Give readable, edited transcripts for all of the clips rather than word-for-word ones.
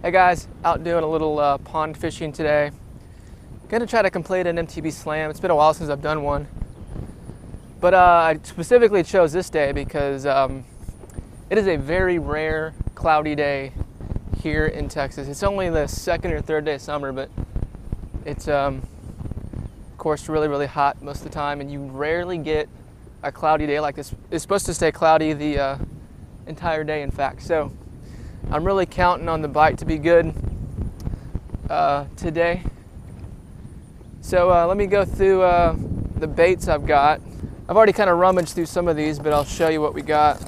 Hey guys, out doing a little pond fishing today. Gonna try to complete an MTB slam. It's been a while since I've done one. But I specifically chose this day because it is a very rare cloudy day here in Texas. It's only the second or third day of summer, but it's of course really hot most of the time, and you rarely get a cloudy day like this. It's supposed to stay cloudy the entire day, in fact. So I'm really counting on the bite to be good today. So let me go through the baits I've got. I've already kind of rummaged through some of these, but I'll show you what we got.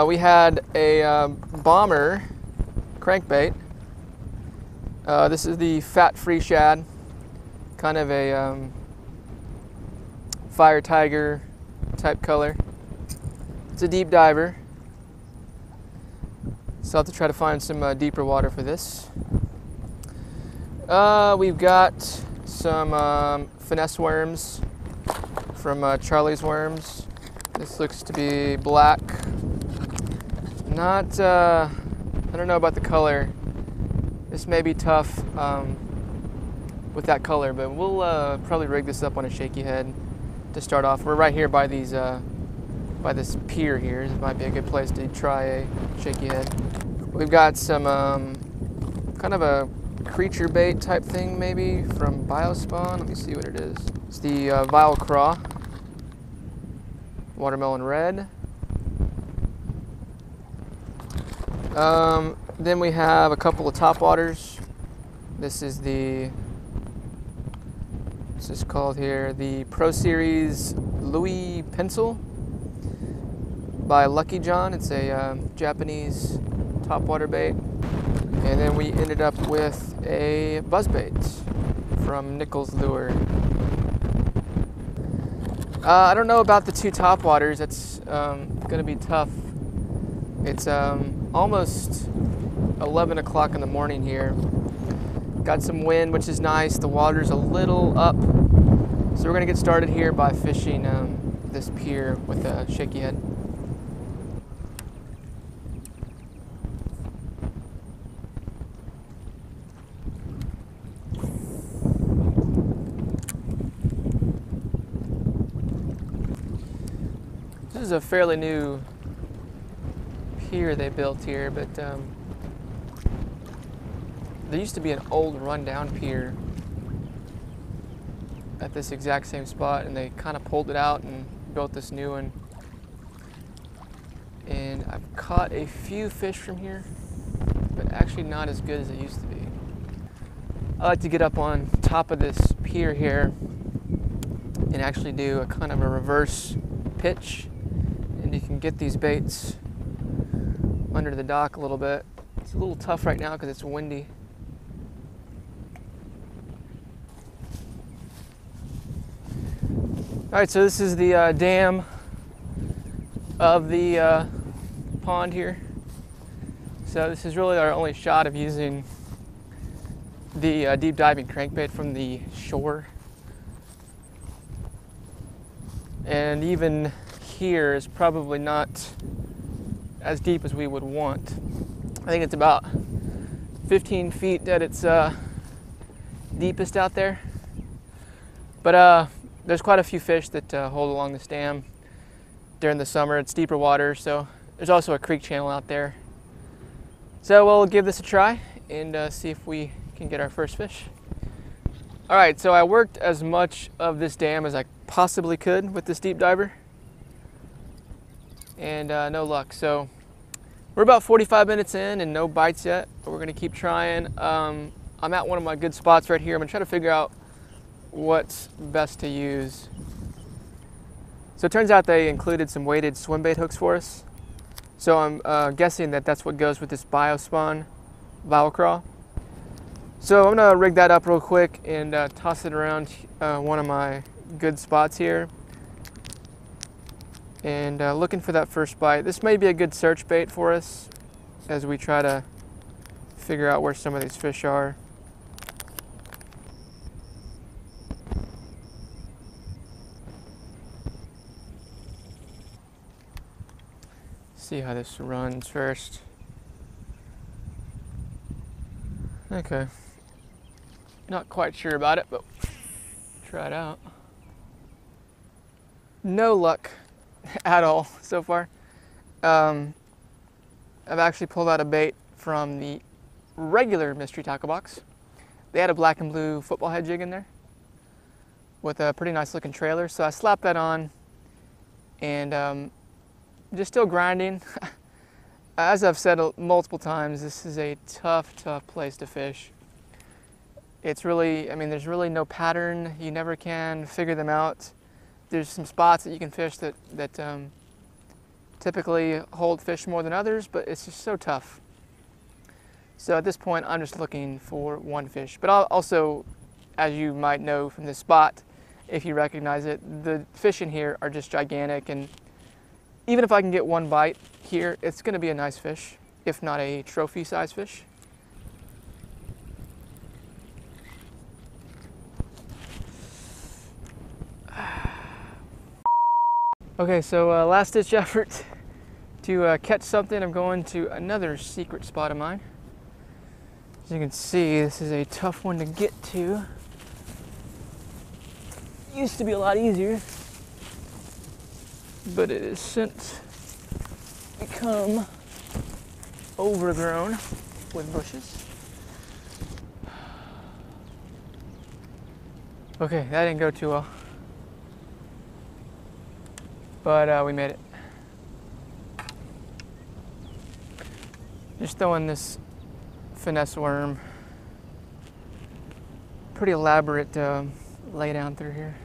We had a bomber crankbait. This is the fat-free shad, kind of a fire tiger type color. It's a deep diver, so I'll have to try to find some deeper water for this. We've got some Finesse worms from Charlie's Worms. This looks to be black. Not, I don't know about the color. This may be tough with that color, but we'll probably rig this up on a shaky head to start off. We're right here by these, by this pier here. This might be a good place to try a shaky head. We've got some kind of a creature bait type thing maybe from Biospawn. Let me see what it is. It's the Vile Craw, watermelon red. Then we have a couple of topwaters. This is called here the Pro Series Louis Pencil by Lucky John. It's a Japanese topwater bait. And then we ended up with a buzzbait from Nichols Lure. I don't know about the two topwaters. That's going to be tough. It's almost 11 o'clock in the morning here. Got some wind, which is nice. The water's a little up. So we're going to get started here by fishing this pier with a shaky head. This is a fairly new pier they built here, but there used to be an old rundown pier at this exact same spot, and they kind of pulled it out and built this new one. And I've caught a few fish from here, but actually not as good as it used to be. I like to get up on top of this pier here and actually do a kind of a reverse pitch, and you can get these baits under the dock a little bit. It's a little tough right now because it's windy. All right, so this is the dam of the pond here. So this is really our only shot of using the deep diving crankbait from the shore. And even here is probably not as deep as we would want. I think it's about 15 feet at its deepest out there. But there's quite a few fish that hold along this dam during the summer. It's deeper water, so there's also a creek channel out there. So we'll give this a try and see if we can get our first fish. All right, so I worked as much of this dam as I possibly could with this deep diver, and no luck. So we're about 45 minutes in and no bites yet, but we're gonna keep trying. I'm at one of my good spots right here. I'm gonna try to figure out what's best to use. So it turns out they included some weighted swim bait hooks for us. So I'm guessing that that's what goes with this Biospawn Vile Craw. So I'm gonna rig that up real quick and toss it around one of my good spots here. And looking for that first bite. This may be a good search bait for us as we try to figure out where some of these fish are. See how this runs first. Okay. Not quite sure about it, but try it out. No luck at all so far. I've actually pulled out a bait from the regular mystery tackle box. They had a black and blue football head jig in there with a pretty nice looking trailer. So I slapped that on and just still grinding. As I've said multiple times, this is a tough place to fish. It's really, I mean, there's really no pattern. You never can figure them out. There's some spots that you can fish that typically hold fish more than others, but it's just so tough. So at this point, I'm just looking for one fish. But also, as you might know from this spot, if you recognize it, the fish in here are just gigantic, and even if I can get one bite here, it's gonna be a nice fish, if not a trophy size fish. Okay, so last ditch effort to catch something. I'm going to another secret spot of mine. As you can see, this is a tough one to get to. Used to be a lot easier, but it has since become overgrown with bushes. Okay, that didn't go too well. But we made it. Just throwing this finesse worm. Pretty elaborate lay down through here.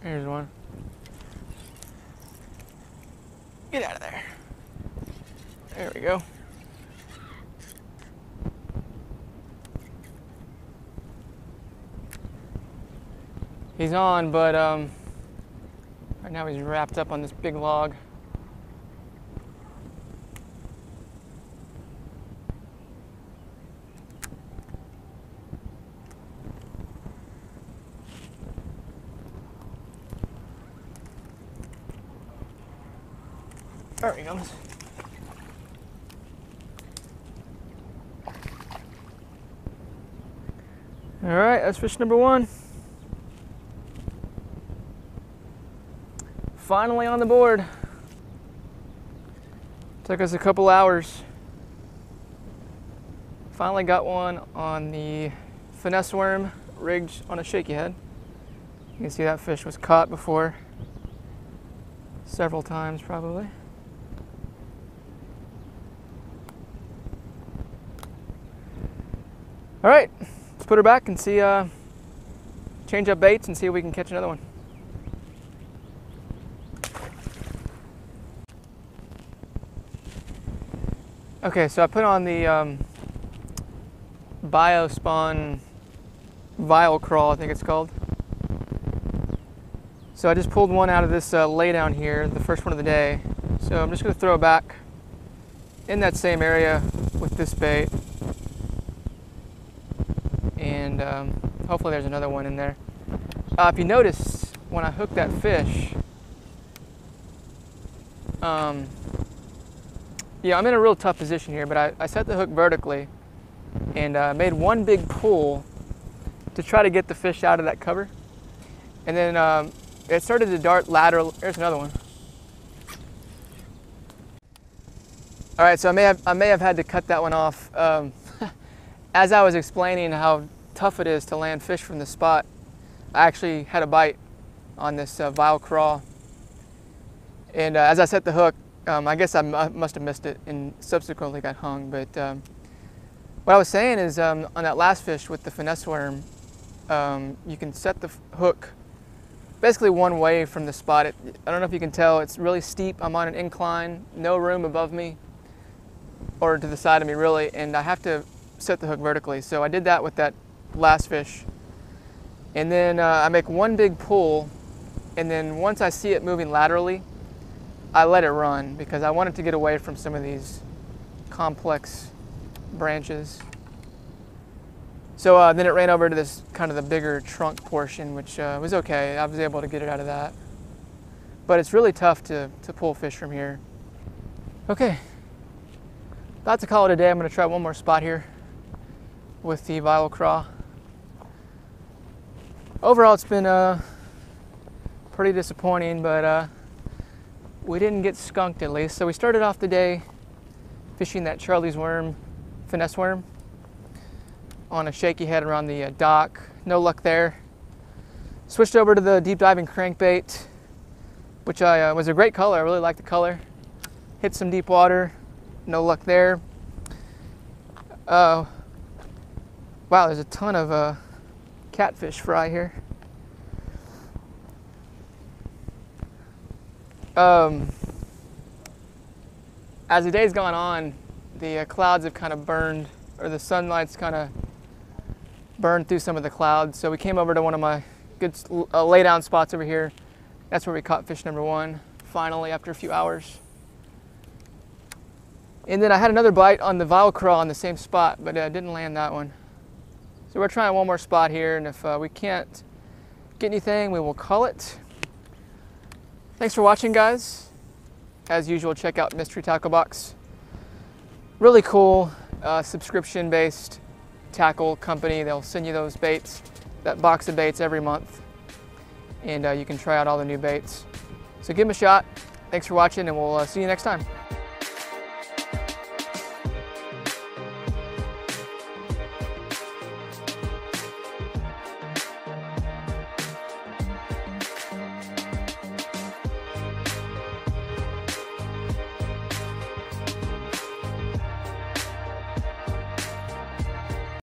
Here's one. Get out of there. There we go. He's on, but right now he's wrapped up on this big log. There he goes. All right, that's fish number one. Finally on the board. Took us a couple hours. Finally got one on the finesse worm rigged on a shaky head. You can see that fish was caught before several times probably. All right, let's put her back and see, change up baits and see if we can catch another one. Okay, so I put on the Biospawn Vile Craw, I think it's called. So I just pulled one out of this lay down here, the first one of the day. So I'm just gonna throw it back in that same area with this bait. And hopefully there's another one in there. If you notice, when I hooked that fish, yeah, I'm in a real tough position here, but I set the hook vertically and made one big pull to try to get the fish out of that cover. And then it started to dart lateral. There's another one. All right, so I may have had to cut that one off. As I was explaining how tough it is to land fish from the spot, I actually had a bite on this Vile Craw. And as I set the hook, I guess I must have missed it and subsequently got hung. But what I was saying is on that last fish with the finesse worm, you can set the hook basically one way from the spot. I don't know if you can tell, it's really steep. I'm on an incline, no room above me or to the side of me really, and I have to set the hook vertically. So I did that with that last fish. And then I make one big pull, and then once I see it moving laterally, I let it run because I wanted to get away from some of these complex branches. So then it ran over to this kind of the bigger trunk portion, which was okay. I was able to get it out of that. But it's really tough to pull fish from here. Okay, about to call it a day. I'm gonna try one more spot here with the Vile Craw. Overall, it's been pretty disappointing, but we didn't get skunked at least. So we started off the day fishing that Charlie's worm, Finesse worm, on a shaky head around the dock. No luck there. Switched over to the deep diving crankbait, which was a great color. I really liked the color. Hit some deep water. No luck there. Wow, there's a ton of catfish fry here. As the day's gone on, the clouds have kind of burned, or the sunlight's kind of burned through some of the clouds. So we came over to one of my good lay down spots over here. That's where we caught fish number one, finally, after a few hours. And then I had another bite on the Vile Craw on the same spot, but I didn't land that one. So we're trying one more spot here, and if we can't get anything, we will call it. Thanks for watching, guys. As usual, check out Mystery Tackle Box. Really cool subscription-based tackle company. They'll send you those baits, that box of baits every month, and you can try out all the new baits. So give them a shot. Thanks for watching, and we'll see you next time.